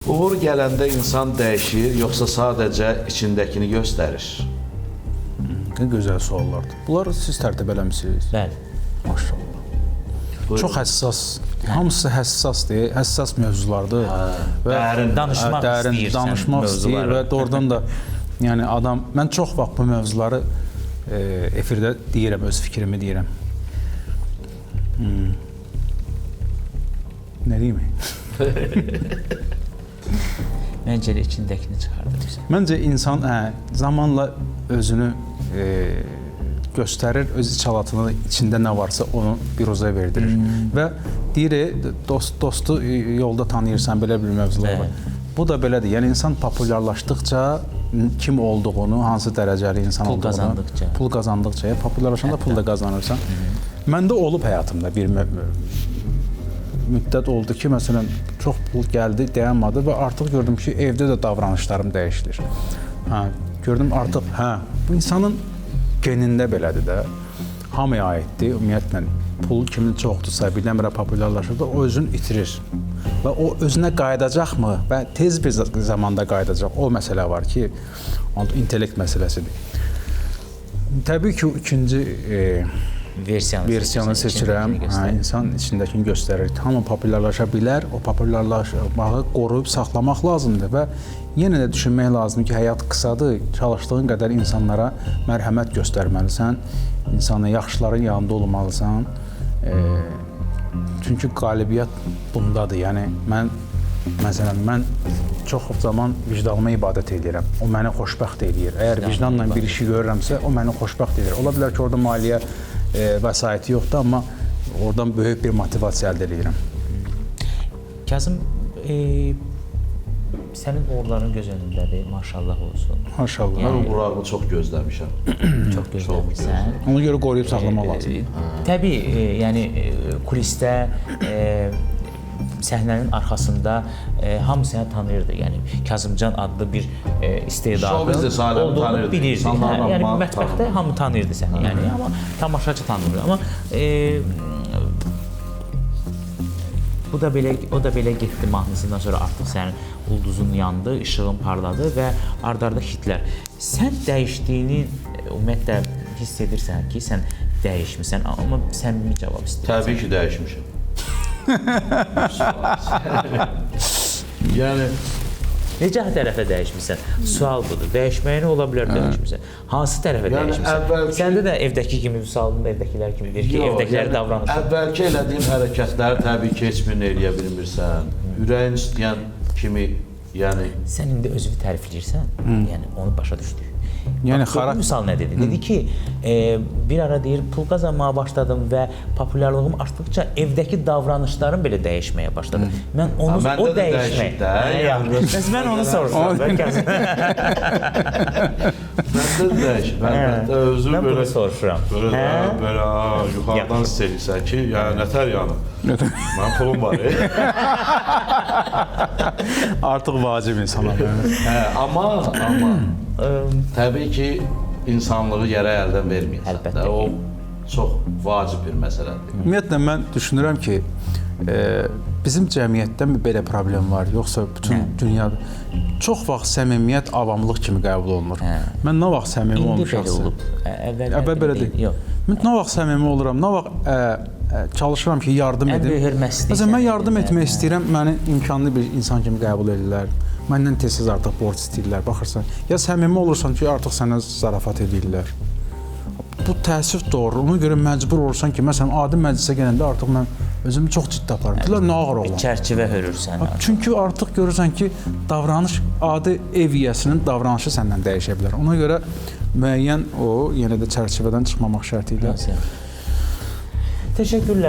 Uğur gələndə insan dəyişir, yoxsa sadəcə içindəkini göstərir? Ne gözəl suallardır. Bunları siz tərtib eləmisiniz. Bəli. Maşallah. Buyurun. Çox həssas, hamısı həssasdır, həssas mövzulardır. Dərin danışmaq istəyirsən danışmaq istəyir mövzuları. və doğrudan da yəni adam, mən çox vaxt bu mövzuları efirdə deyirəm, öz fikrimi deyirəm. Ne diyeyim? Məncə elə içindəkini çıxardır. Məncə insan zamanla özünü göstərir, öz içalatının içində nə varsa onu biruza verdirir. Və deyir, dostu yolda tanıyırsan, belə bir mövzular var. Bu da belədir. Yəni insan populyarlaşdıqca kim olduğunu, hansı dərəcəli insan olduğunu, pul qazandıqca, populyarlaşanda pul da qazanırsan. Məndə olub həyatımda bir müddət oldu ki, məsələn, çox pul gəldi, dayanmadı və artıq gördüm ki, evdə də davranışlarım dəyişilir. Gördüm artıq, bu insanın genində belədir də, hamıya aiddir. Ümumiyyətlə, pul kimin çoxdursa, birdən-birə populyarlaşır da, o özünü itirir. Və o özünə qayıdacaqmı və tez bir zamanda qayıdacaq, o məsələ var ki, intellekt məsələsidir. Təbii ki, ikinci versiyanı seçirəm, insan içindəkini göstərir. Hamı populyarlaşa bilər, o populyarlaşmağı qoruyub saxlamaq lazımdır və yenə də düşünmək lazımdır ki, həyat qısadır, çalışdığın qədər insanlara mərhəmət göstərməlisən, insanın yaxşıların yanında olmalısan. Çünki qalibiyyət bundadır. Yəni, məsələn, mən çox zaman vicdanıma ibadət edirəm. O məni xoşbəxt edir. Əgər vicdanla bir işi görürəmsə, o məni xoşbəxt edir. Ola bilər ki, orada maliyyə vəsaiti yoxdur, amma oradan böyük bir motivasiya əldə edirəm. Kazım, sənin uğurların göz önündədir, maşallah olsun. Maşallah. Mən uğurlarını çox gözləmişəm. Çox gözləmişsən. Ona görə qoruyub saxlamaq lazımdır. Təbii, yəni kulisdə, səhnənin arxasında hamı səni tanıyırdı. Yəni Kazımcan adlı bir istedadı olduğunu bilirdi. Yəni mətbəxdə hamı tanıyırdı səni. Yəni amma tamaşaçı tanımırdı. Amma o da belə getdi mahnısından sonra artıq sənin ulduzun yandı, işığın parladı və ard-arda hitlər. Sən dəyişdiyini ümumiyyətlə hiss edirsən ki, sən dəyişmirsən, amma səmimi cavab istəyirsən. Təbii ki, dəyişmişəm. Yəni necə tərəfə dəyişmirsən? Sual budur. Dəyişməyə nə ola bilər dəyişmirsən? Hansı tərəfə dəyişmirsən? Səndə də evdəki kimi, Vüsalında evdəkilər kimi deyir ki, evdəkiləri davranışır. Əvvəlki elədiyim hərəkətləri təbii ki, heç birini eləyə bilmirsən. Ürəyin istəyən kimi, yəni... Sən indi özünü tərif edirsən, yəni onu başa düşdük. Yəni misal nə dedi? Dedi ki, bir ara deyir, pul qazanmağa başladım və populyarlığım artdıqca evdəki davranışlarım belə dəyişməyə başladı. Mən onu o dəyişmək. Mən onu soruşuram. Məndə də dəyişir. Mən bunu soruşuram. Belə yuxarıdan istəyirsən ki, yəni nətər yanı? Mən pulum var. Artıq vacib insana. Amma təbii ki, insanlığı yerə əldən verməyəcək. Əlbəttə. O çox vacib bir məsələdir. Ümumiyyətlə, mən düşünürəm ki, bizim cəmiyyətdə mi belə problem var, yoxsa bütün dünyada çox vaxt səmimiyyət avamlıq kimi qəbul olunur. Mən nə vaxt səmimi olmuşam? İndi belə olub. Əvvəl belə deyil. Mən nə vaxt səmimi oluram, nə vaxt çalışıram ki, yardım edim. Ən böyük hörmətlilik. Məsələn, mən yardım etmək istəyirəm, məni imkanlı bir insan kimi qəbul edirlər. Məndən tez-tez artıq borc istəyirlər, baxırsan. Ya səmimi olursan ki, artıq sənə zarafat edirlər. Bu təəssüf doğru. Ona görə məcbur olursan ki, məsələn, adi məclisə gələndə artıq mən özümü çox ciddi aparım. Deyirlər, nə ağır olan. Çərçivə hörürsən. Çünki artıq görürsən ki, davranış, adi ev yiyəsinin davranışı səndən dəyişə bilər. Ona görə müəyyən o, yenə də çərçivədən çıxmamaq şərti ilə. Təşəkkürlər.